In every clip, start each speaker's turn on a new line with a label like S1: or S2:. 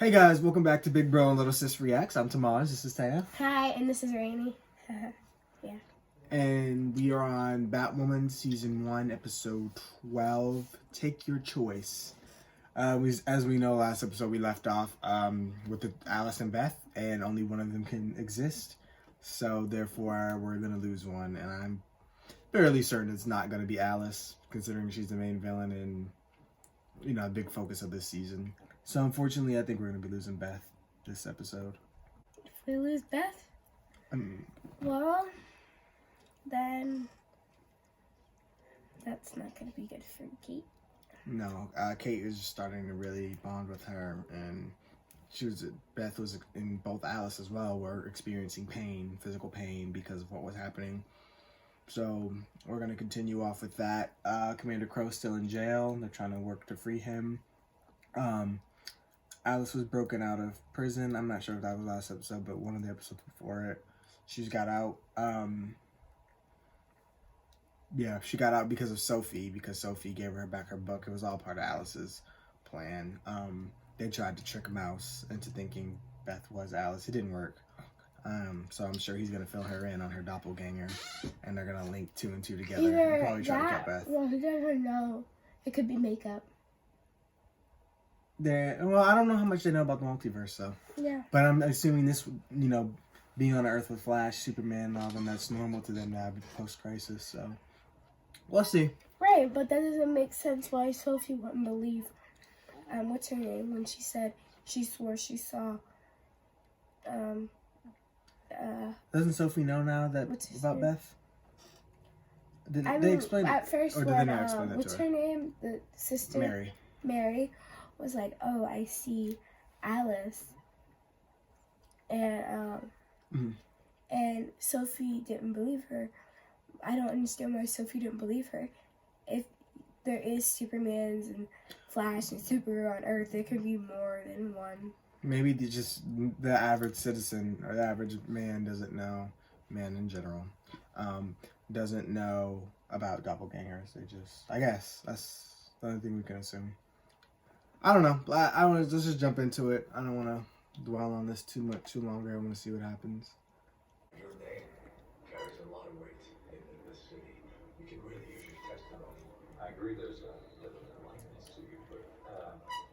S1: Hey guys, welcome back to Big Bro and Little Sis Reacts. I'm Tamaj, this is Taya.
S2: Hi, and this is Rainy. Yeah.
S1: And we are on Batwoman Season 1, Episode 12, Take Your Choice. As we know, last episode we left off with Alice and Beth, and only one of them can exist. So therefore, we're going to lose one, and I'm fairly certain it's not going to be Alice, considering she's the main villain and, you know, a big focus of this season. So unfortunately, I think we're going to be losing Beth this episode.
S2: If we lose Beth, well, then that's not going to be good for Kate.
S1: No, Kate is just starting to really bond with her, and Beth was in both Alice as well were experiencing pain, physical pain, because of what was happening. So we're going to continue off with that. Commander Crow's still in jail. They're trying to work to free him. Alice was broken out of prison. I'm not sure if that was last episode, but one of the episodes before it, she's got out. Yeah, she got out because of Sophie, because Sophie gave her back her book. It was all part of Alice's plan. They tried to trick Mouse into thinking Beth was Alice. It didn't work. So I'm sure he's going to fill her in on her doppelganger, and they're going to link two and two together.
S2: Either
S1: And probably try to
S2: that,
S1: get Beth.
S2: well, he doesn't know. It could be makeup.
S1: Well, I don't know how much they know about the multiverse, though.
S2: Yeah.
S1: But I'm assuming this, you know, being on Earth with Flash, Superman, and all them, that's normal to them now post-crisis, so we'll see.
S2: Right, but that doesn't make sense why Sophie wouldn't believe, what's her name, when she said she swore she saw,
S1: Doesn't Sophie know now that about Beth? Did they explain
S2: at
S1: it?
S2: first
S1: Or did
S2: when,
S1: they not explain that
S2: what's
S1: to her?
S2: her name? The sister? Mary was like, oh, I see Alice. And, and Sophie didn't believe her. I don't understand why Sophie didn't believe her. If there is Supermans and Flash and Supergirl on Earth, there could be more than one.
S1: Maybe the average citizen or the average man doesn't know, man in general, doesn't know about doppelgangers. They just, I guess, that's the only thing we can assume. I don't know. I want to let's just jump into it. I don't want to dwell on this too longer. I want to see what happens.
S3: Your name carries a lot of weight in this city. We can really use your testimony. I agree there's a little bit of likeness to you, but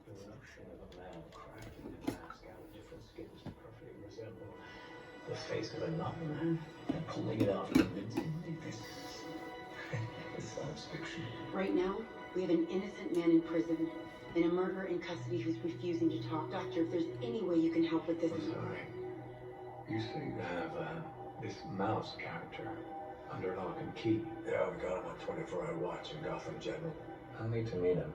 S3: the notion of a man cracking a mask out of different skins to perfectly resemble the face of another man and pulling it off convincingly, this is science fiction.
S4: Right now, we have an innocent man in prison and a murderer in custody who's refusing to talk. Doctor, if there's any way you can help with this.
S3: I'm sorry. You say you have this Mouse character under lock and key. Yeah, we got him on 24-hour watch in Gotham General. I'll need to meet him.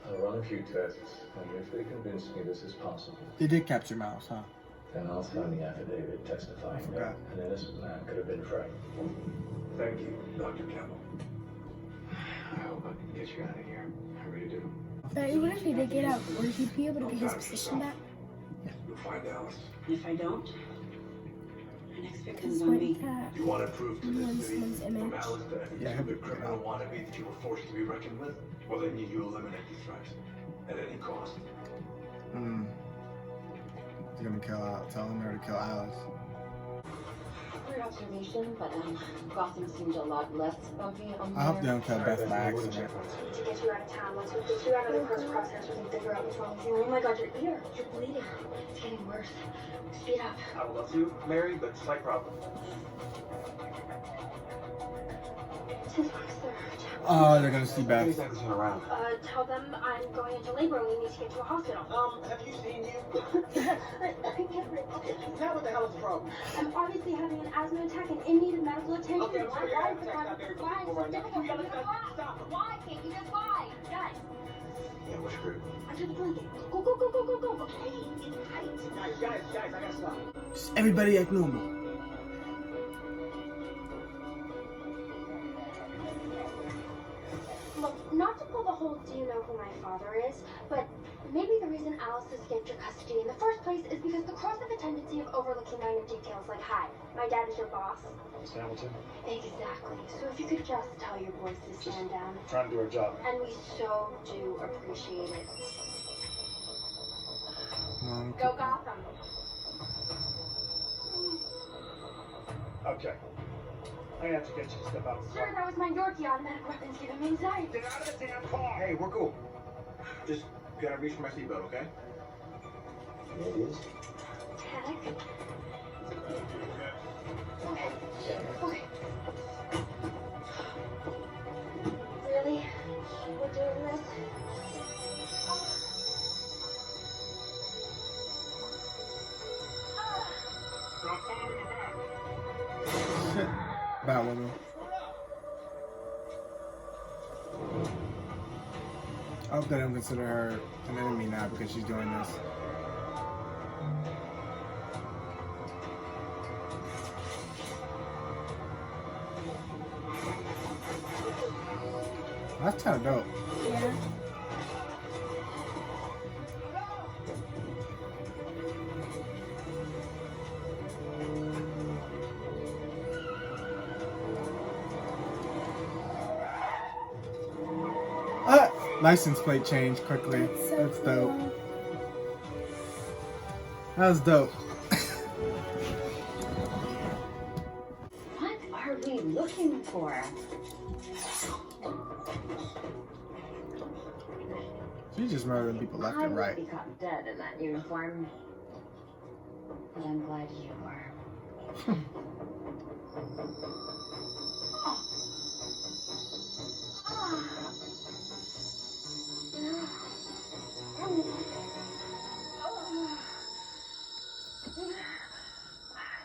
S3: I'll run a few tests, and if they convince me this is possible,
S1: They did capture Mouse, huh?
S3: then I'll sign the affidavit testifying that an innocent man could have been framed. Thank you, Dr. Campbell. I hope I can get you out of here. I really do.
S2: But even if he did get out, would he be able to get his position back?
S3: You'll find Alice.
S4: And if I don't, my next victim's
S2: Because
S4: on
S2: when
S4: me.
S2: that,
S3: You want to prove to
S2: in
S3: this city,
S2: someone's
S3: from
S2: image.
S3: Alice to every stupid criminal wannabe that you were forced to be reckoned with? Well, then you eliminate the threat at any cost.
S1: You're gonna telling her to kill Alice.
S5: Weird observation, but Gotham seemed a lot less bumpy on
S1: I hope they don't kill Beth by accident.
S6: To get you out of town. Once we get you out of the first process, we can figure out what's wrong with you. Oh my god, your ear. You're bleeding. It's getting worse. Speed up.
S7: I would love to, Mary, but slight problem.
S6: Since Mark's there.
S1: Oh, they're gonna see Beth.
S7: He's not around.
S6: Tell them I'm going into labor and we need to get to a hospital.
S7: Have you seen him?
S6: I can't breathe.
S7: Now what the hell is the problem?
S6: I'm obviously having an asthma attack and in need of medical attention.
S7: Okay,
S6: Why is it so difficult?
S7: Stop it.
S6: Why can't you just lie? Guys,
S7: Yeah, we're screwed.
S6: under the blanket. Go, go, go, go, go, go. Okay, it's tight.
S7: Guys, I gotta stop.
S1: Just everybody act normal.
S6: Look, not to pull the whole do you know who my father is, but maybe the reason Alice escaped your custody in the first place is because the cross have a tendency of overlooking minor details like, hi, my dad is your boss.
S7: Miss Hamilton,
S6: Exactly. So if you could just tell your boys to stand down.
S7: trying to do our job.
S6: And we so do appreciate it. Go Gotham.
S7: Okay. I'm gonna have to get you to step out.
S6: Sir, that was my Yorkie automatic weapons giving me anxiety.
S7: Get out of the damn car! Hey, we're cool. Just gotta reach for my seatbelt, okay?
S3: Yeah, it is.
S6: Tag. Okay. Really? We're doing this?
S1: Batwoman. I hope they don't consider her an enemy now because she's doing this. That's kind of dope.
S2: Yeah.
S1: License plate change quickly.
S2: That's so
S1: That's dope.
S2: cool.
S1: That was dope.
S5: What are we looking for?
S1: She's just murdering people left
S5: I
S1: and
S5: would
S1: right.
S5: be caught dead in that uniform. But I'm glad you were.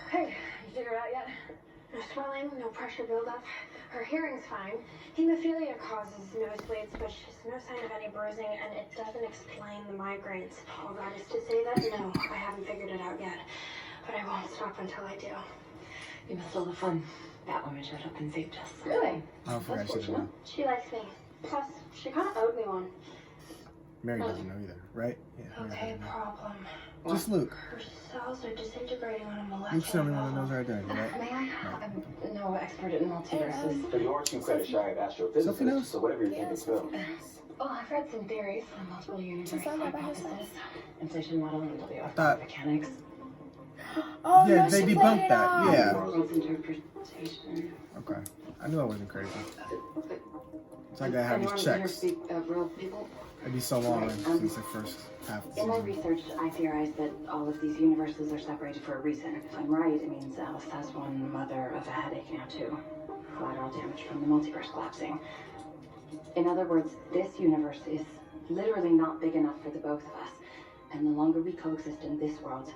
S5: Hey, you figure it out yet?
S6: No swelling, no pressure buildup. Her hearing's fine. Hemophilia causes nosebleeds, but she's no sign of any bruising, and it doesn't explain the migraines. All that is to say that, no, I haven't figured it out yet. But I won't stop until I do.
S5: You missed all the fun. Batwoman showed up and saved us. Really?
S1: I forgot she didn't know.
S6: She likes me. Plus, she kind of owed me one.
S1: Mary doesn't know either, right? Yeah. Mary
S6: Okay,
S1: doesn't know.
S6: problem.
S1: Just Luke.
S6: Her cells are disintegrating on a molecular
S1: Luke's the only one that
S6: level.
S1: knows her identity, right?
S5: May I? I'm no expert in multiverses.
S3: But you are some credit shy of
S1: Sophie knows?
S3: astrophysicists, so whatever you're
S2: Yeah,
S3: thinking,
S2: Sophie
S3: go.
S2: knows.
S5: Well, I've read some theories on multiple universe
S2: She's not by herself.
S5: hypothesis, inflation modeling,
S1: thought-
S5: mechanics,
S2: Oh,
S1: Yeah,
S2: no,
S1: they
S2: she
S1: debunked
S2: played it
S1: that,
S2: off.
S1: yeah.
S5: world's interpretation.
S1: Okay. I knew I wasn't crazy.
S5: But
S1: So I gotta have these
S5: anyone here
S1: checks.
S5: speak real people?
S1: It'd be so long since the first half of the
S5: In my
S1: season.
S5: research, I theorize that all of these universes are separated for a reason. If I'm right, it means Alice has one mother of a headache now too. Collateral damage from the multiverse collapsing. In other words, this universe is literally not big enough for the both of us. And the longer we coexist in this world,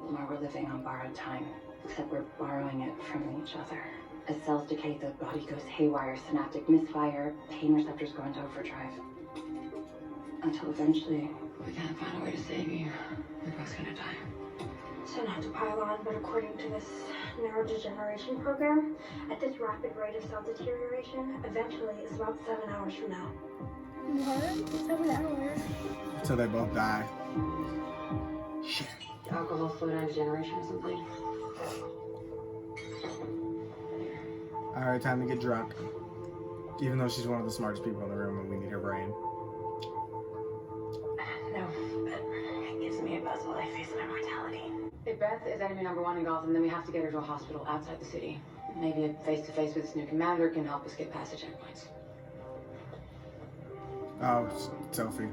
S5: the more we're living on borrowed time. Except we're borrowing it from each other. As cells decay, the body goes haywire, synaptic misfire, pain receptors go into overdrive. Until eventually, we can't find a way to save you. You're both gonna die.
S6: So not to pile on, but according to this neurodegeneration program, at this rapid rate of cell deterioration, eventually is about 7 hours from now.
S2: What? 7 hours?
S1: Until they both die. Shit.
S5: Alcohol slow down degeneration or something?
S1: Alright, time to get drunk. Even though she's one of the smartest people in the room and we need her brain.
S5: No, but it gives me a buzz while I face my mortality.
S8: If Beth is enemy number one in Gotham, then we have to get her to a hospital outside the city. Maybe a face-to-face with this new commander can help us get past the checkpoints.
S1: Oh, Sophie.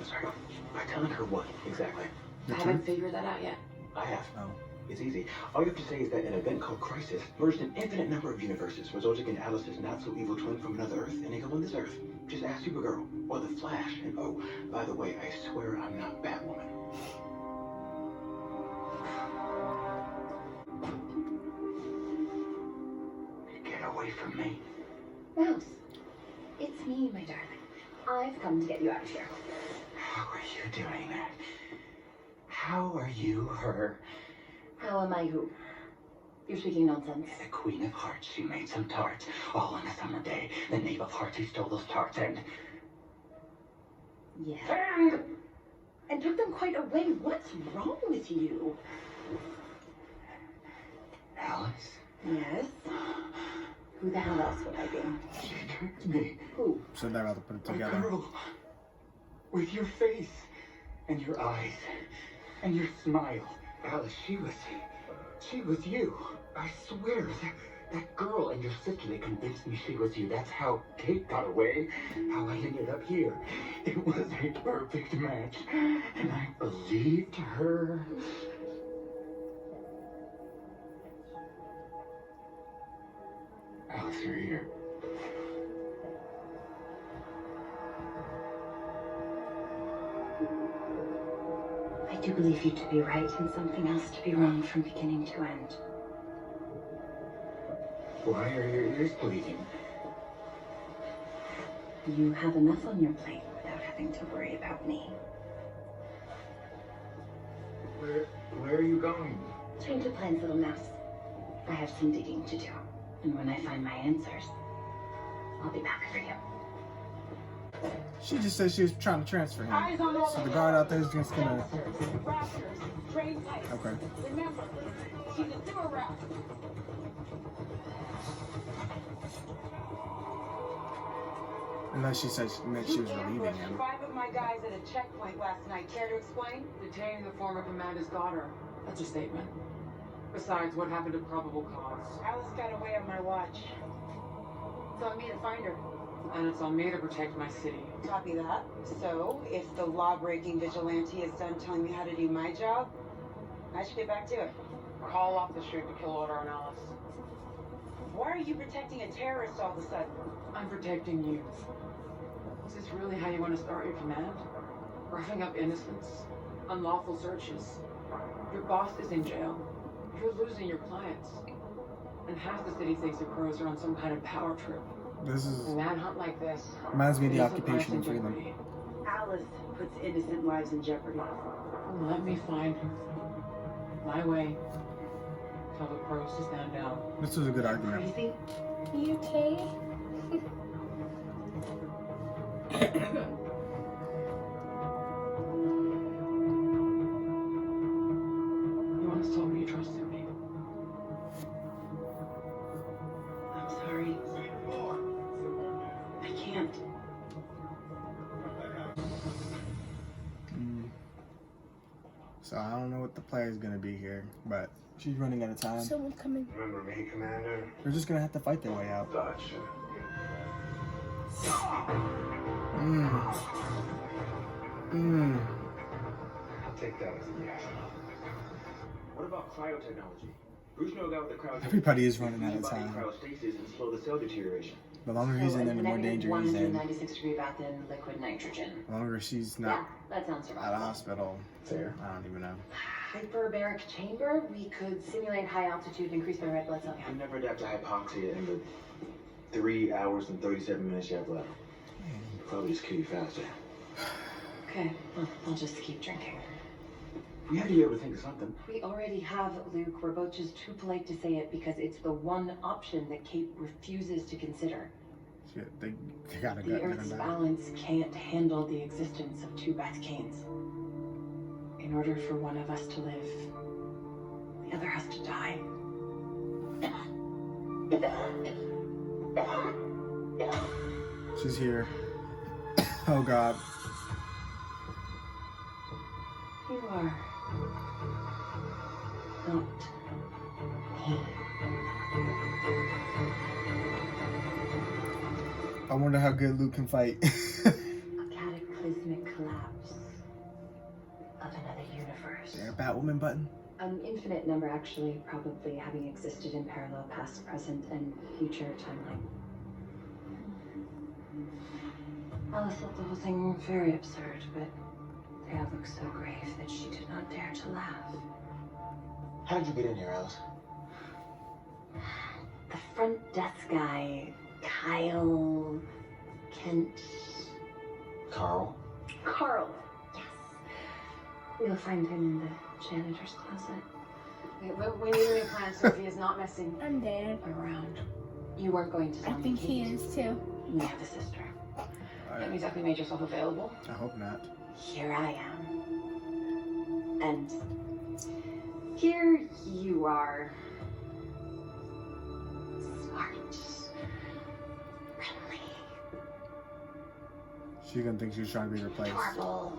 S3: Sorry. By telling her what, exactly?
S1: The
S8: I haven't
S1: truth?
S8: figured that out yet.
S3: I have.
S1: Oh.
S3: It's easy. All you have to say is that an event called Crisis merged an infinite number of universes, resulting in Alice's not-so-evil twin from another Earth and Eagle on this Earth. Just ask Supergirl or the Flash. And oh, by the way, I swear I'm not Batwoman. Get away from me.
S5: Mouse, it's me, my darling. I've come to get you out of here.
S3: How are you doing that? How are you her?
S5: How am I who? You're speaking nonsense.
S3: The Queen of Hearts, she made some tarts, all on a summer day. The Knave of Hearts, he stole those tarts and...
S5: Yeah. And took them quite away. What's wrong with you?
S3: Alice?
S5: Yes? Who the hell else would I be?
S3: She tricked me.
S5: Who?
S1: So they're about to put it
S3: A
S1: together.
S3: girl. With your face.
S9: And your eyes. And your smile. Alice, she was you. I swear, that girl and your sister, they convinced me she was you. That's how Kate got away. How I ended up here. It was a perfect match. And I believed her. Alice, you're here.
S5: I do believe you to be right and something else to be wrong from beginning to end.
S9: Why are your ears bleeding?
S5: You have enough on your plate without having to worry about me.
S9: Where are you going?
S5: Change your plans, little mouse. I have some digging to do. And when I find my answers, I'll be back for you.
S1: She just said she was trying to transfer him. So the guard out there is just gonna. Okay.
S10: Remember, she's a sewer rat.
S1: Unless she said she was relieving him.
S10: 5 of my guys at a checkpoint last night. Care to explain?
S8: Detaining the former commander's daughter. That's a statement. Besides, what happened to probable cause?
S10: Alice got away on my watch.
S8: It's on me to find her. And it's on me to protect my city.
S10: Copy that. So, if the law-breaking vigilante is done telling me how to do my job, I should get back to it.
S8: Call off the strict kill order on Alice.
S10: Why are you protecting a terrorist all of a sudden?
S8: I'm protecting you. Is this really how you want to start your command? Roughing up innocents? Unlawful searches? Your boss is in jail. You're losing your clients. And half the city thinks the crows are on some kind of power trip.
S1: This is
S8: A manhunt like this
S1: reminds me of the
S8: isn't
S1: occupation
S8: life in
S1: freedom.
S8: jeopardy.
S10: Alice puts innocent lives in jeopardy.
S8: Let me find her. My way. Tell the crows to stand down.
S1: This was a good argument.
S5: Crazy?
S2: You okay?
S8: You once told me you trusted me.
S5: I'm sorry. I can't.
S1: So I don't know what the play is gonna be here, but she's running out of time.
S2: Someone's coming.
S7: Remember me, Commander?
S1: They're just gonna have to fight their way out.
S7: Gotcha. I'll take that as a yes. What about cryotechnology? Bruce knows that with the cryostasis.
S1: Everybody is running out of time.
S7: Cryostasis and slow the cell deterioration.
S1: The longer he's in there, the more danger he's in.
S5: 196-degree bath in liquid nitrogen.
S1: The longer she's
S5: Yeah,
S1: not
S5: that sounds
S1: at a
S5: survivable.
S1: hospital.
S7: Fair.
S1: I don't even know.
S5: Hyperbaric chamber, we could simulate high altitude, increase my red blood cell
S7: You
S5: count.
S7: never adapt to hypoxia in the 3 hours and 37 minutes you have left. Probably just kill you faster.
S5: Okay, well, I'll just keep drinking.
S7: We have to be able to think of something.
S5: We already have, Luke. We're both just too polite to say it because it's the one option that Kate refuses to consider.
S1: Shit, they gotta
S5: The
S1: gut
S5: Earth's
S1: them
S5: balance can't handle the existence of two Beth Canes. In order for one of us to live, the other has to die.
S1: She's here. Oh god.
S5: You are not me.
S1: I wonder how good Luke can fight.
S5: A cataclysmic collapse of another universe.
S1: Is there a Batwoman button?
S5: An infinite number, actually, probably having existed in parallel past, present, and future timeline. Alice thought the whole thing very absurd, but the ad looked so grave that she did not dare to laugh.
S7: How did you get in here, Alice?
S5: The front desk guy, Kyle Kent.
S7: Carl?
S5: Carl, yes. You'll find him in the janitor's closet.
S8: We need a new plan. Sophie is not messing
S2: I'm dead.
S5: Around. You weren't going to
S2: I
S5: tell me,
S2: think he
S5: Kate.
S2: is too.
S5: We have a sister.
S8: You haven't exactly made yourself available.
S1: I hope not.
S5: Here I am. And here you are. Smart. Friendly.
S1: She's gonna think she's trying to be replaced.
S5: Adorable.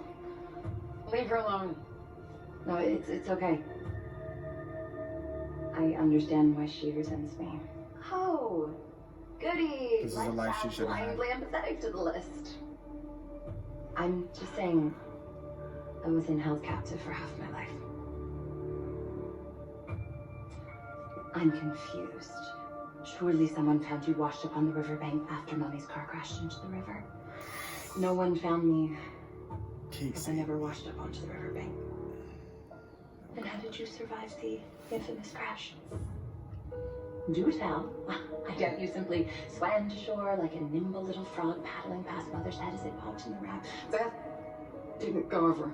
S8: Leave her alone.
S5: No, it's okay. I understand why she resents me.
S11: Oh, goody.
S1: This is a life she should have had.
S11: Blindly empathetic to the list.
S5: I'm just saying, I was held captive for half my life. I'm confused. Surely someone found you washed up on the riverbank after Mommy's car crashed into the river. No one found me because I never washed up onto the riverbank. And how did you survive the infamous crash? Do tell. I doubt you simply swam to shore like a nimble little frog paddling past Mother's head as it popped in the raft.
S8: Beth didn't go over.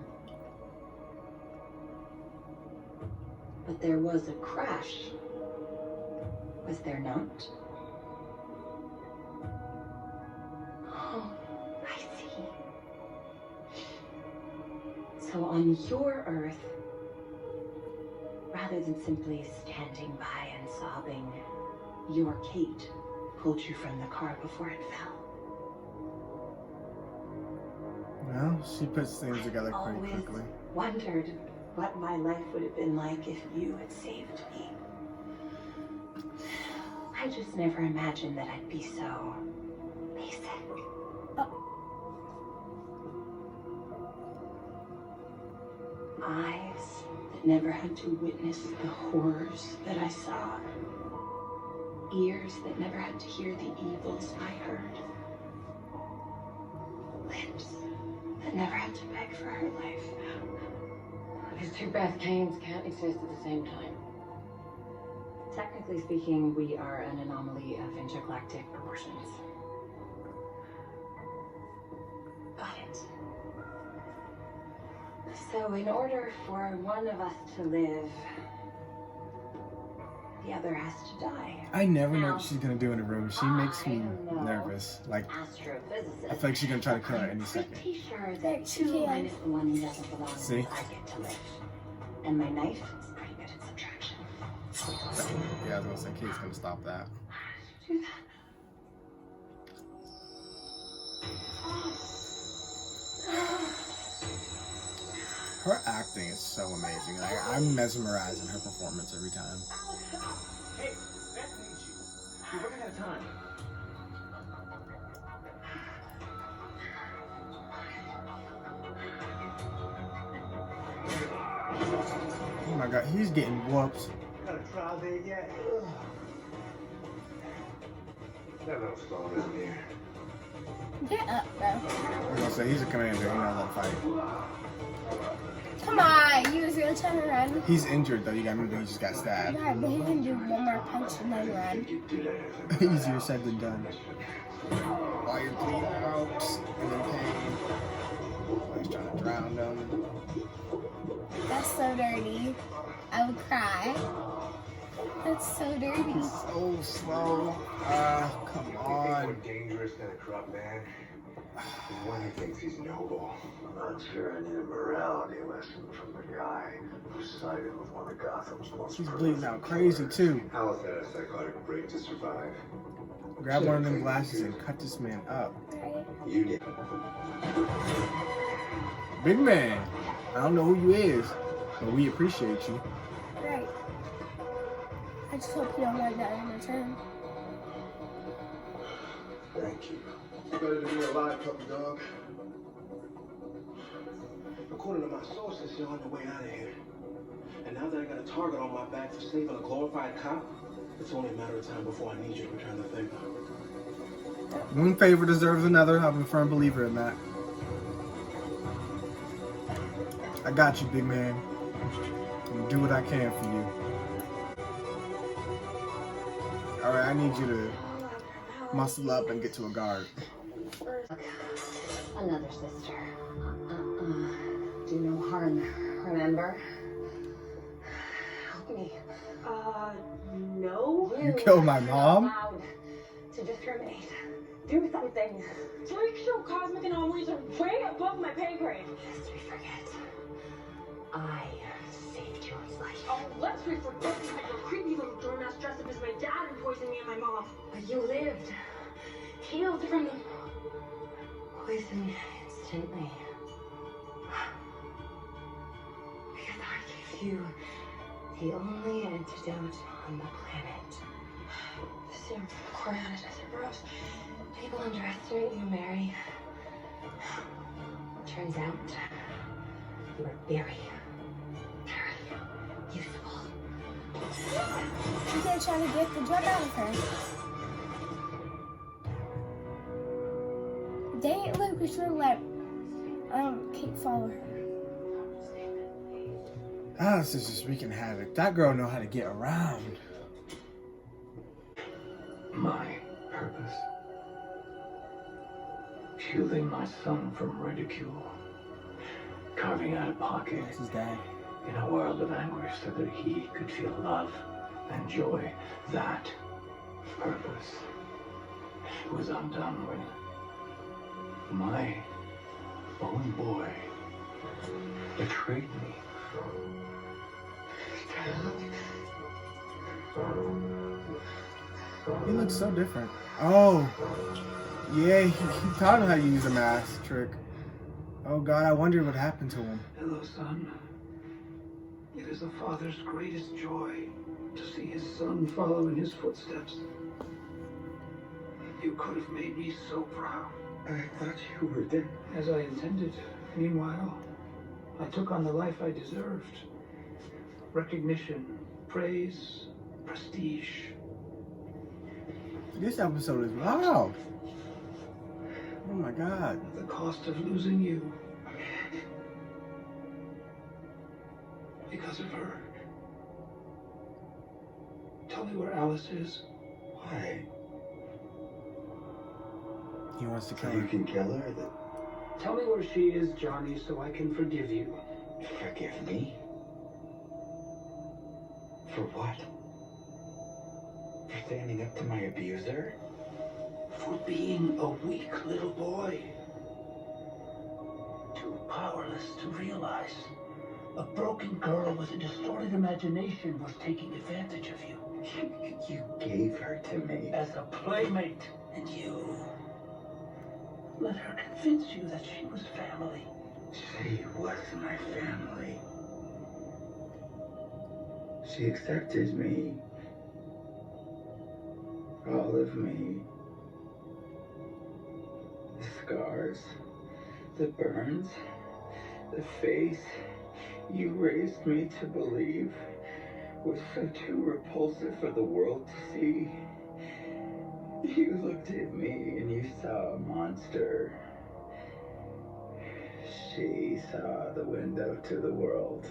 S5: But there was a crash. Was there not? Oh, I see. So on your Earth, rather than simply standing by and sobbing, your Kate pulled you from the car before it fell.
S1: Well, she puts things together pretty quickly.
S5: Wondered what my life would have been like if you had saved me. I just never imagined that I'd be so basic. Eyes that never had to witness the horrors that I saw. Ears that never had to hear the evils I heard. Lips that never had to beg for her life.
S8: These two Beth Kanes can't exist at the same time.
S5: Technically speaking, we are an anomaly of intergalactic proportions. Got it. So in order for one of us to live, the other has to die.
S1: I never know what she's gonna do in a room. She makes me nervous. Like, I feel like she's gonna try to kill her any second.
S5: Pretty sure that 2 minus 1 doesn't belong.
S1: See?
S5: I get to live. And my knife is pretty good at subtraction.
S1: Yeah, I was gonna say, Kate's gonna stop that.
S5: Do that.
S1: Her acting is so amazing. Like, I'm mesmerized in her performance every time.
S7: Hey, Beth needs you. You're running out of time.
S1: Oh my god, he's getting whooped.
S7: Got a trial date yet? That little slow down here.
S2: Get up, bro.
S1: I'm gonna say, he's a commander. He knows how to fight.
S2: Come on, you was gonna turn around.
S1: He's injured though. You gotta remember he just got stabbed.
S2: Yeah, but he can do one more punch and then run.
S1: Easier said than done. While you're bleeding out and in pain. While he's trying to drown them.
S2: That's so dirty. I would cry. That's so dirty.
S1: He's so slow. Come on.
S7: More dangerous than a corrupt man. The one who thinks he's noble.
S3: I'm not sure I need a morality lesson from the guy who sided with one of Gotham's most
S1: He's bleeding out crazy too.
S7: How was that a psychotic break to survive?
S1: Grab one of them glasses and cut this man up.
S7: You did.
S1: Big man. I don't know who you is, but we appreciate you.
S2: Right. I just hope you don't like that in return.
S3: Thank you. It's better to be alive, puppy dog.
S12: According to my sources, you're on your way out of here. And now that I got a target on my back for saving a glorified cop, it's only a matter of time before I need you to return the favor.
S1: One favor deserves another. I'm a firm believer in that. I got you, big man. I'm gonna do what I can for you. Alright, I need you to muscle up and get to a guard.
S5: Another sister. Do no harm, remember? Help me.
S10: No.
S1: You killed my mom?
S5: Allowed to discriminate. Do something.
S6: Freak show cosmic anomalies are way above my pay grade.
S5: Lest we forget. I saved your life.
S6: Oh, lest we forget your creepy little doormat dressed up as my dad and poisoned me and my mom.
S5: But you lived. Healed from the poison instantly. you the only antidote on the planet.
S6: The Koreana desert bros. People underestimate you, Mary.
S5: Turns out you are very, very useful.
S2: They're trying to get the drug out of her. Dang it, look, we should let Kate follow her.
S1: Alice is just wreaking havoc. That girl know how to get around.
S3: My purpose. Shielding my son from ridicule. Carving out a pocket
S1: This is Dad.
S3: in a world of anguish so that he could feel love and joy. That purpose was undone when my own boy betrayed me.
S1: He looks so different. Oh, yeah, he taught him how to use a mask trick. Oh God, I wonder what happened to him.
S3: Hello, son. It is a father's greatest joy to see his son follow in his footsteps. You could have made me so proud.
S9: I thought you were dead.
S3: As I intended. Meanwhile, I took on the life I deserved. Recognition, praise, prestige.
S1: This episode is wild. Oh my God.
S3: The cost of losing you. Because of her. Tell me where Alice is.
S9: Why?
S1: He wants to kill
S9: You
S1: her.
S9: can kill her?
S3: Tell me where she is, Johnny, so I can forgive you.
S9: Forgive me? For what? For standing up to my abuser?
S3: For being a weak little boy. Too powerless to realize a broken girl with a distorted imagination was taking advantage of you.
S9: You gave her to me.
S3: As a playmate. And you let her convince you that she was family.
S9: She was my family. She accepted me. All of me. The scars, the burns, the face you raised me to believe was so too repulsive for the world to see. You looked at me and you saw a monster. She saw the window to the world.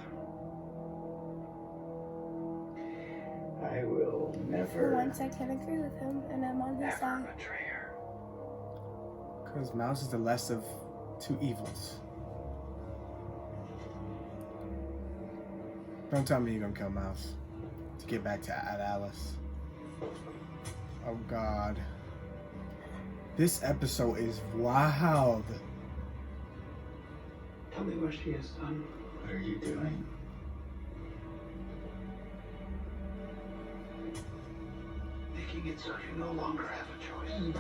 S9: I will never.
S2: For once, I can agree with him, and I'm on his side.
S9: Betray her.
S1: Because Mouse is the less of two evils. Don't tell me you're gonna kill Mouse to get back to Alice. Oh God. This episode is wild.
S3: Tell me where she is, son.
S9: What are you doing?
S3: Making it so you no longer have a choice.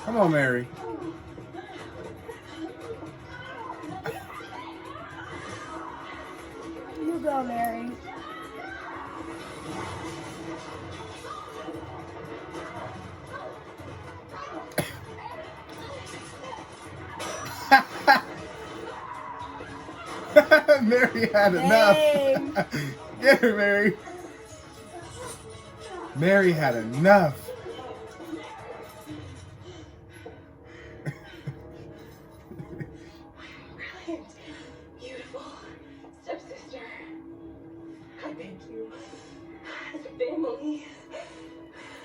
S1: Come on, Mary.
S2: You go, Mary.
S1: Mary had enough. Get her, Mary. Mary had enough.
S6: Brilliant. Beautiful. Stepsister. I thank you. As a family.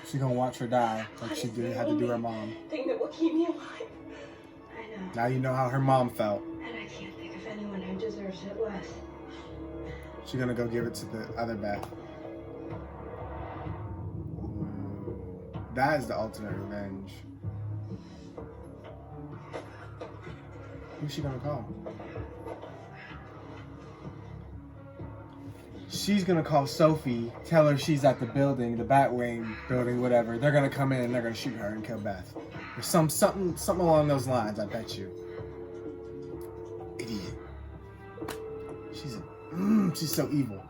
S1: She's gonna watch her die like she did had to do her mom.
S6: Thing that will keep me alive. I know.
S1: Now you know how her mom felt.
S6: And I can't think of anyone who deserves it less.
S1: She's gonna go give it to the other Beth. That is the ultimate revenge. Who's she gonna call? She's gonna call Sophie, tell her she's at the building, the Batwing building, whatever. They're gonna come in and they're gonna shoot her and kill Beth. Or something along those lines, I bet you. Idiot. She's so evil.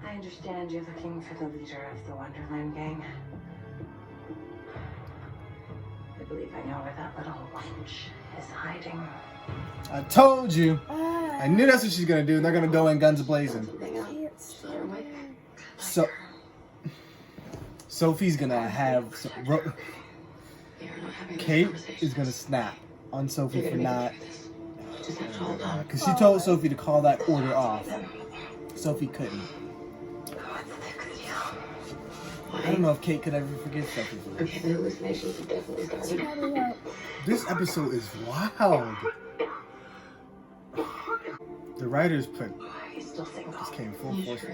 S5: I understand you're looking for the leader of the Wonderland gang. I believe I know where that little wench is hiding.
S1: I told you. I knew that's what she's gonna do. They're gonna go in guns blazing. So Sophie's gonna have Kate is gonna snap on Sophie for not, because she told Sophie to call that order off. Sophie couldn't. I don't know if Kate could ever forgive Sophie for this.
S5: Okay, the hallucinations have definitely started.
S1: This episode is wild. The writers put just came full force.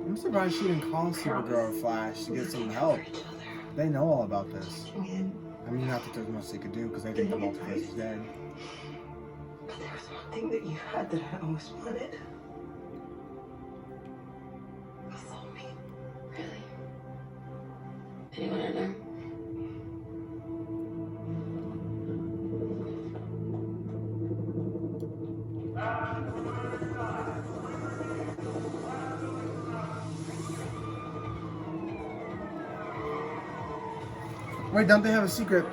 S1: I'm surprised she didn't call Supergirl or Flash to get some help. They know all about this. I mean, not that there's much they could do because they think the multiverse is dead.
S5: But there was one thing that you had that I always wanted. A soulmate. Really? Anyone I know?
S1: Wait, don't they have a secret?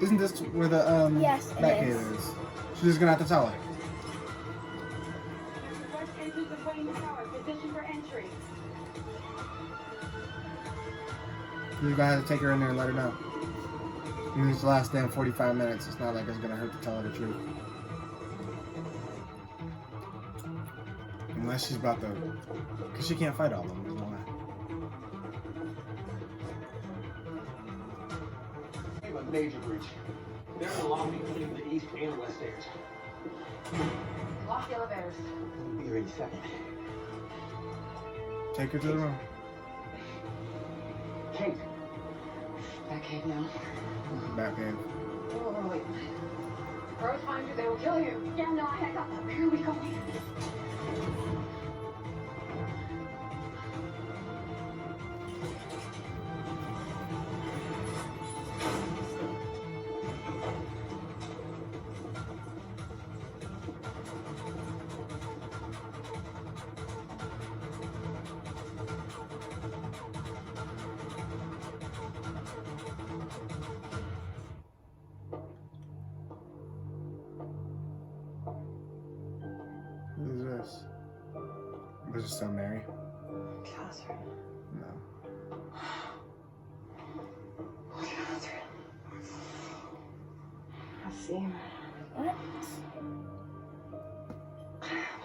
S1: Isn't this where the
S2: yes,
S1: Batcave is? She's just gonna have to tell her.
S4: First entrance of Wayne Tower. Position for entry.
S1: You're gonna have to take her in there and let her know. I mean, it's the last damn 45 minutes. It's not like it's gonna hurt to tell her the truth. Unless she's about to, because she can't fight all of them. There's no way.
S12: We have a major breach. They're in the lobby between the east and west stairs.
S8: Lock the elevators.
S12: We'll be there any second.
S1: Take her to the room.
S12: Kate.
S5: Batcave now.
S1: Batcave.
S8: Oh, wait. Crows find you, they will kill you.
S6: Yeah, no, I got that. Where are we going?
S1: Who's this? Was it still Mary?
S5: Catherine.
S1: No.
S5: Catherine. I see.
S2: What?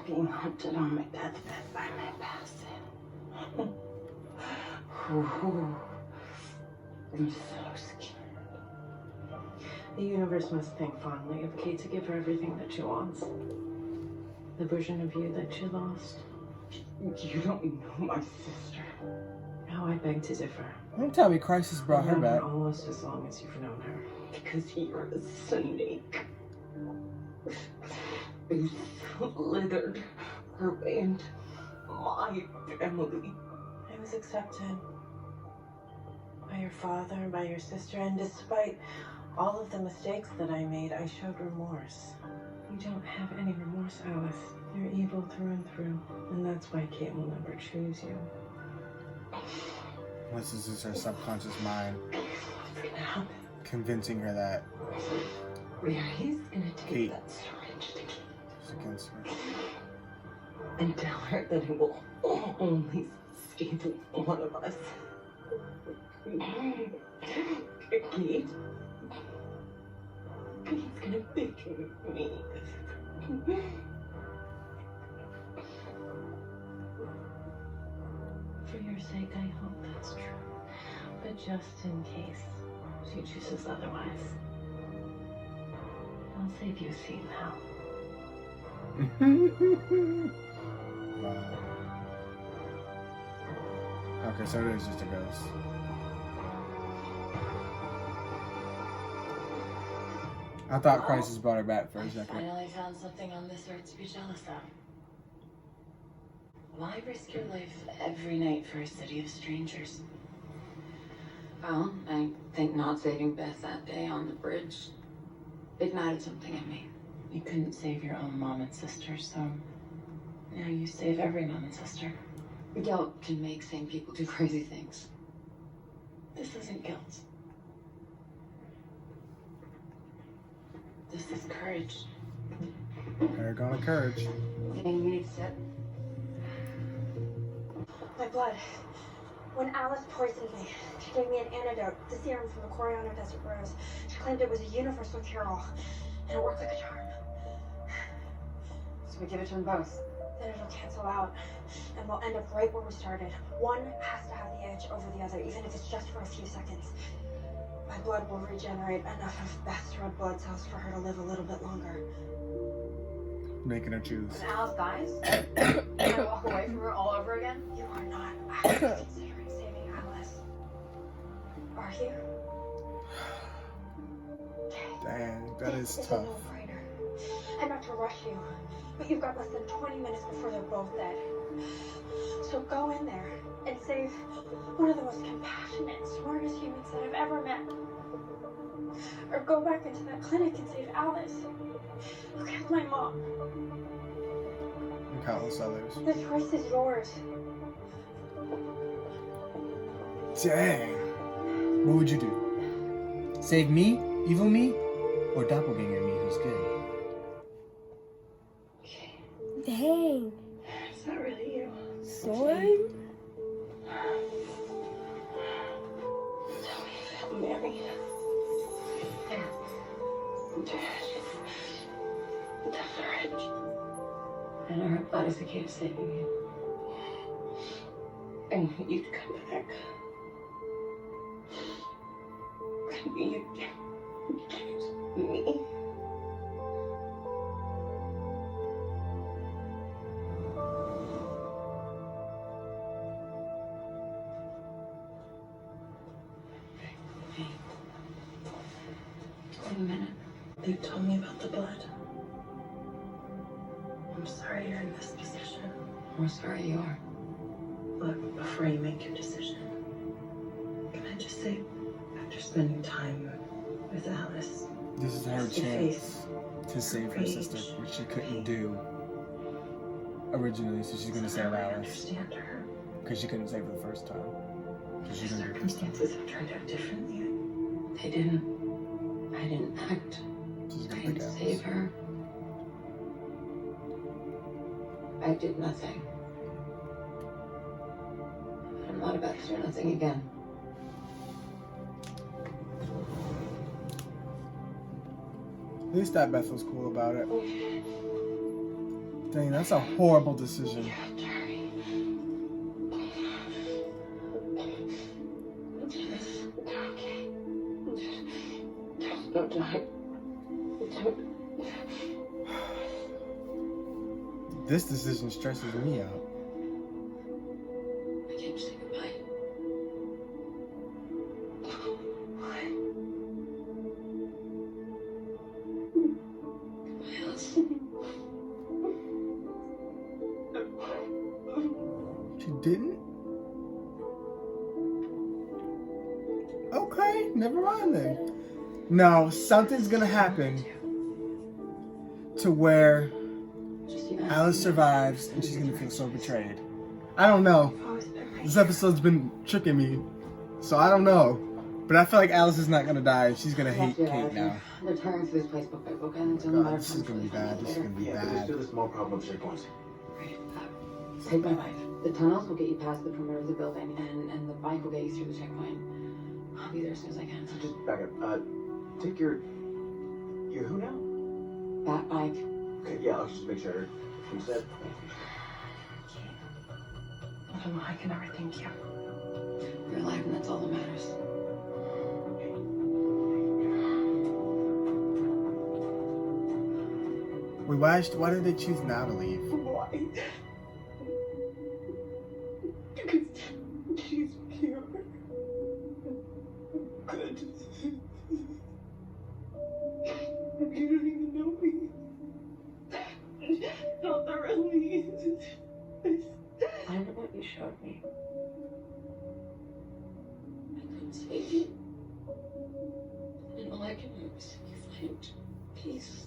S5: Being haunted on my deathbed by my past. I'm so scared.
S8: The universe must think fondly of Kate to give her everything that she wants. The version of you that she lost.
S5: You don't know my sister.
S8: No, I beg to differ.
S1: Don't tell me Crisis brought her
S8: I've known
S1: back.
S8: almost as long as you've known her.
S5: Because you're a snake. You slithered her way into my family.
S8: I was accepted by your father, by your sister, and despite all of the mistakes that I made, I showed remorse. You don't have any remorse, Alice. You're evil through and through, and that's why Kate will never choose you.
S1: This is just her subconscious mind
S5: What's gonna happen?
S1: convincing her that
S5: He's gonna take
S1: Kate
S5: that syringe to Kate
S1: is against her.
S5: and tell her that it will only save one of us. Kate? Kate's gonna pick me.
S8: For your sake, I hope that's true. But just in case she chooses otherwise, I'll save you a seat in hell.
S1: Wow. Okay, so it is just a ghost. I thought Crisis brought her back for a
S5: I
S1: second.
S5: finally found something on this earth to be jealous of. Why risk your life every night for a city of strangers? Well, I think not saving Beth that day on the bridge ignited something in me. You couldn't save your own mom and sister, so now you save every mom and sister. Guilt can make sane people do crazy things. This isn't guilt. This is courage.
S1: Paragon of courage.
S5: Okay, you need to sit.
S6: My blood. When Alice poisoned me, she gave me an antidote, the serum from the Coriander Desert Rose. She claimed it was a universal cure-all, and it worked like a charm.
S5: So we give it to them both.
S6: Then it'll cancel out, and we'll end up right where we started. One has to have the edge over the other, even if it's just for a few seconds. My blood will regenerate enough of Beth's red blood cells for her to live a little bit longer.
S1: Making her choose.
S5: When Alice dies, can I walk away from her all over again?
S6: You are not actually considering saving Alice. Are you?
S1: Dang, that is
S6: It's
S1: tough.
S6: a no-brainer. And not to rush you, but you've got less than 20 minutes before they're both dead. So go in there and save one of the most compassionate, smartest humans that I've ever met. Or go back into that clinic and save Alice. Who killed my mom?
S1: And countless others.
S6: The choice is yours.
S1: Dang. What would you do? Save me, evil me, or doppelganger me who's good?
S2: Dang.
S5: It's not really you.
S2: Sword?
S5: Tell me if I'm married. That's right. And our blood is the key to saving you. And you'd come back. And you'd choose me. Hey. Wait a minute.
S10: They told me about the blood. I'm sorry you're in this position.
S5: I'm sorry you are.
S10: Look, before you make your decision, can I just say, after spending time with Alice,
S1: This is her
S10: face to
S1: chance to save her
S10: rage,
S1: sister, which she couldn't do originally, so she's gonna save
S10: somehow I
S1: Alice.
S10: understand her.
S1: Because she couldn't save her the first time. So she's
S10: The
S1: gonna do it this time.
S10: circumstances have turned out differently.
S5: They didn't. I didn't act.
S1: She's
S5: I
S1: gonna
S5: didn't
S1: pick Alice.
S5: save her. I did nothing. I'm not about to do nothing again.
S1: At least that Beth was cool about it. Dang, that's a horrible decision.
S5: Don't die.
S1: This decision stresses me out.
S5: I came to say goodbye. Goodbye, Alice.
S1: She didn't? Okay, never mind then. No, something's gonna happen to where Alice survives and she's gonna feel so betrayed. I don't know. This episode's been tricking me, so I don't know. But I feel like Alice is not gonna die. She's gonna hate Kate now.
S5: They're tearing through this place book by book, and it's
S1: Oh
S5: only a
S1: God,
S5: matter
S1: this
S5: of
S1: is gonna be bad. This is gonna be
S7: Yeah, but there's
S1: bad.
S7: still a small problem with checkpoints.
S5: Take my bike. The tunnels will get you past the perimeter of the building, and the bike will get you through the checkpoint. I'll be there as soon as I can.
S7: Just back up. Take your who now?
S5: That bike.
S7: Okay, yeah, I'll just make sure. You said.
S10: I can never thank you.
S5: You're alive, and that's all that matters.
S1: Wait, why did they choose now to leave?
S10: Why? Because she's pure. Good.
S8: safety. And all I can do is find peace.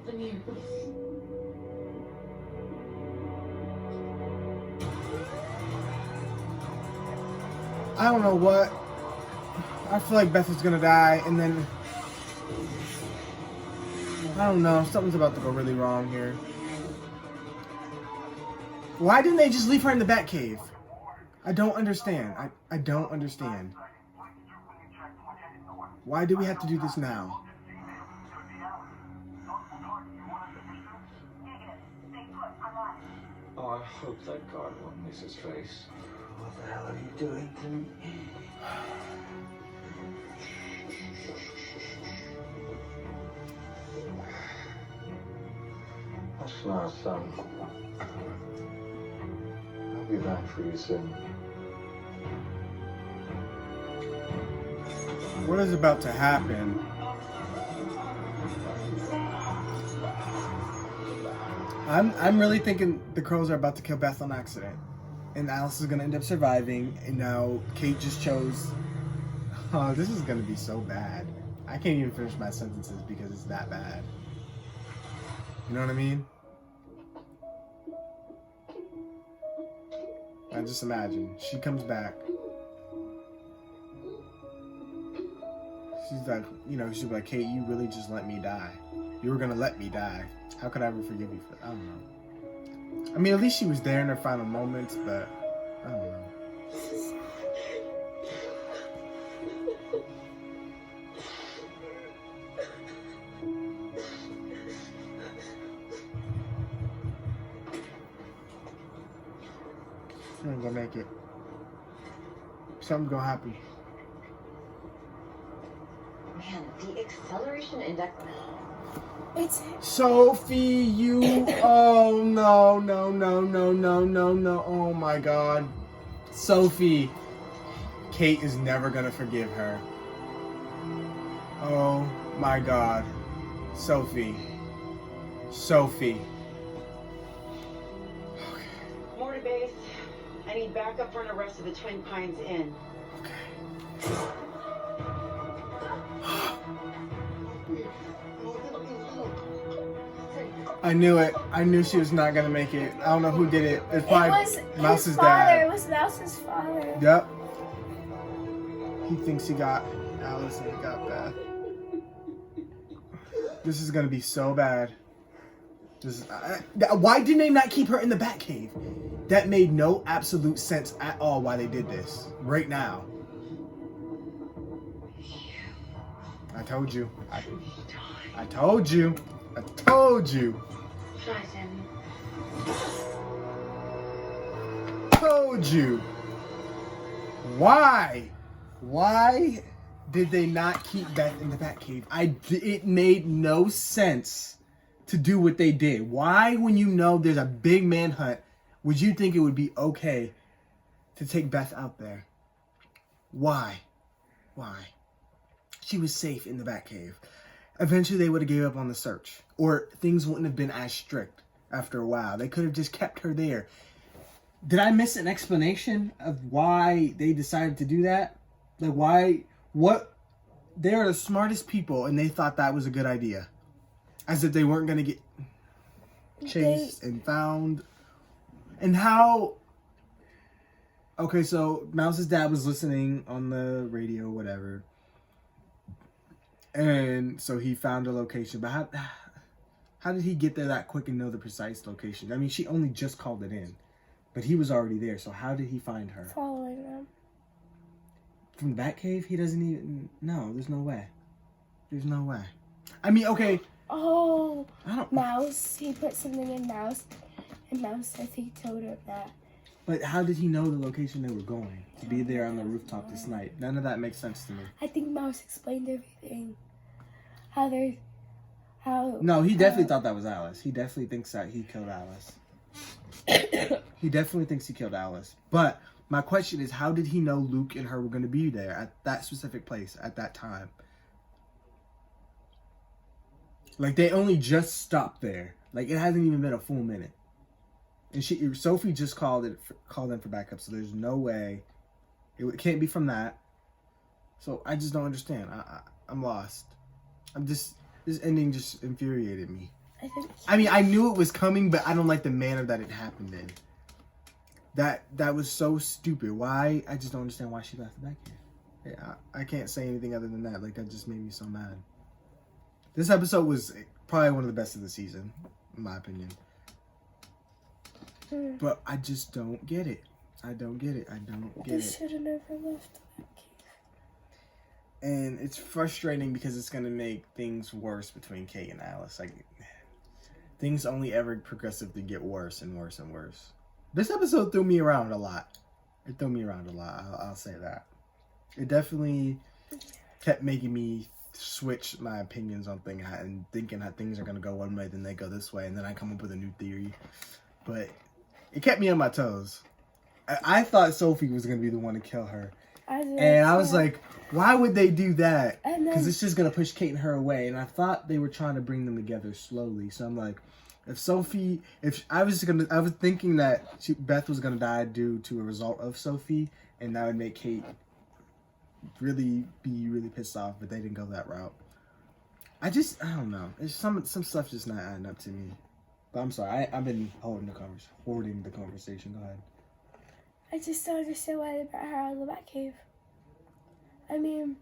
S8: I'm here.
S1: I don't know what. I feel like Beth is gonna die, and then I don't know. Something's about to go really wrong here. Why didn't they just leave her in the Batcave? I don't understand. I don't understand. Why do we have to do this now?
S3: Oh, I hope that guard won't miss his face.
S9: What the hell are you doing to me?
S3: Hush now, son. I'll be back for you soon.
S1: What is about to happen? I'm really thinking the Crows are about to kill Beth on accident. And Alice is going to end up surviving. And now Kate just chose... Oh, this is going to be so bad. I can't even finish my sentences because it's that bad. You know what I mean? I just imagine. She comes back. She's like, you know, she's like, Kate, you really just let me die. You were going to let me die. How could I ever forgive you for that? I don't know. I mean, at least she was there in her final moments, but I don't know. I'm not gonna make it. Something's gonna happen.
S11: Man, the acceleration index.
S2: It's
S1: Sophie, you. Oh no, no, no, no, no, no, no. Oh my god. Sophie. Kate is never gonna forgive her. Oh my god. Sophie. Sophie.
S4: More to base. I need backup for the rest of the Twin Pines Inn.
S1: I knew it. I knew she was not gonna make it. I don't know who did it. It's probably Mouse's
S2: his father.
S1: dad.
S2: It was Mouse's father.
S1: Yep. He thinks he got Alice and he got Beth. This is gonna be so bad. Why didn't they not keep her in the Batcave? That made no absolute sense at all why they did this right now. I told you. I told you. I told you. Told you. Why? Why did they not keep Beth in the Batcave? It made no sense to do what they did. Why, when you know there's a big manhunt, would you think it would be okay to take Beth out there? Why? Why? She was safe in the Batcave. Eventually they would have gave up on the search. Or things wouldn't have been as strict after a while. They could have just kept her there. Did I miss an explanation of why they decided to do that? Like why, what? They are the smartest people and they thought that was a good idea. As if they weren't going to get chased and found. And how... Okay, so Mouse's dad was listening on the radio, whatever. And so he found a location. But how did he get there that quick and know the precise location? I mean, she only just called it in. But he was already there. So how did he find her?
S2: Following them.
S1: From the Batcave? He doesn't even... No, there's no way. There's no way. I mean, okay...
S2: Oh,
S1: I don't...
S2: Mouse. He put something in Mouse. And Mouse, I think, told him that.
S1: But how did he know the location they were going? To be there on the rooftop this night. None of that makes sense to me.
S2: I think Mouse explained everything. How...
S1: No, he definitely thought that was Alice. He definitely thinks that he killed Alice. He definitely thinks he killed Alice. But my question is, how did he know Luke and her were going to be there at that specific place at that time? Like, they only just stopped there. Like, it hasn't even been a full minute. And Sophie just called in for backup, so there's no way. It can't be from that. So I just don't understand. I'm lost. This ending just infuriated me. I mean, I knew it was coming, but I don't like the manner that it happened in. That was so stupid. Why? I just don't understand why she left the back here. Yeah, I can't say anything other than that. Like, that just made me so mad. This episode was probably one of the best of the season, in my opinion. But I just don't get it. I don't get it.
S2: They should have never left the Batcave.
S1: And it's frustrating because it's gonna make things worse between Kate and Alice. Like, things only ever progressively get worse and worse and worse. This episode threw me around a lot. It threw me around a lot. I'll say that. It definitely kept making me switch my opinions on things and thinking that things are gonna go one way, then they go this way, and then I come up with a new theory. But it kept me on my toes. I thought Sophie was gonna be the one to kill her, and I was like, why would they do that? Because it's just gonna push Kate and her away. And I thought they were trying to bring them together slowly. So I'm like, I was thinking that Beth was gonna die due to a result of Sophie, and that would make Kate be really pissed off. But they didn't go that route. I don't know. It's some stuff just not adding up to me. But I'm sorry. I've been holding the conversation. Go ahead.
S2: I just don't understand why they brought her out of the Batcave. I mean,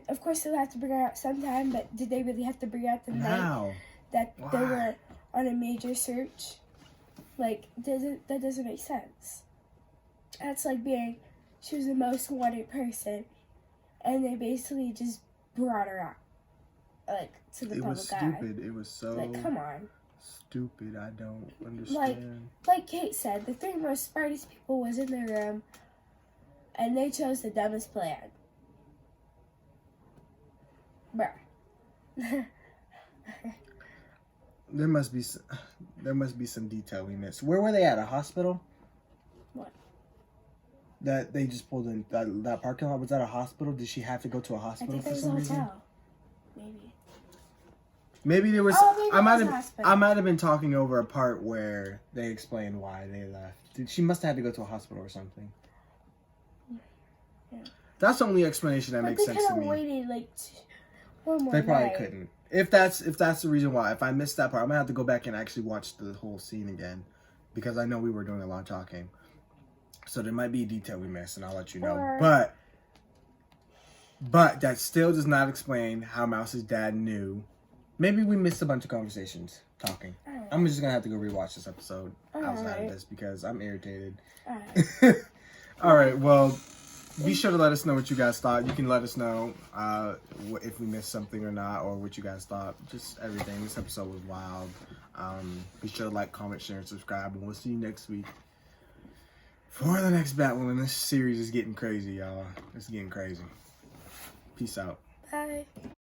S2: of course they'll have to bring her out sometime, but did they really have to bring her out the night that they were on a major search? Like, that doesn't make sense. That's like she was the most wanted person, and they basically just brought her out, like, to the public eye.
S1: It was stupid. It was so...
S2: Like, come on.
S1: Stupid. I don't understand.
S2: Like Kate said, the three most smartest people was in the room, and they chose the dumbest plan. Bruh.
S1: There must be some detail we missed. Where were they at? A hospital?
S2: What?
S1: That they just pulled in that parking lot. Was that a hospital? Did she have to go to a hospital for some reason?
S2: Hotel.
S1: Maybe there was.
S2: Maybe
S1: I might have been talking over a part where they explained why they left. She must have had to go to a hospital or something. Yeah. That's the only explanation that makes sense to me.
S2: They could have waited like one more
S1: They probably
S2: night.
S1: couldn't. If that's the reason why. If I missed that part, I'm gonna have to go back and actually watch the whole scene again, because I know we were doing a lot of talking. So there might be a detail we missed, and I'll let you know. But that still does not explain how Mouse's dad knew. Maybe we missed a bunch of conversations talking. Right. I'm just gonna have to go rewatch this episode outside of this because I'm irritated. All right. Well, be sure to let us know what you guys thought. You can let us know if we missed something or not, or what you guys thought. Just everything. This episode was wild. Be sure to like, comment, share, and subscribe, and we'll see you next week for the next Batwoman. This series is getting crazy, y'all. It's getting crazy. Peace out.
S2: Bye.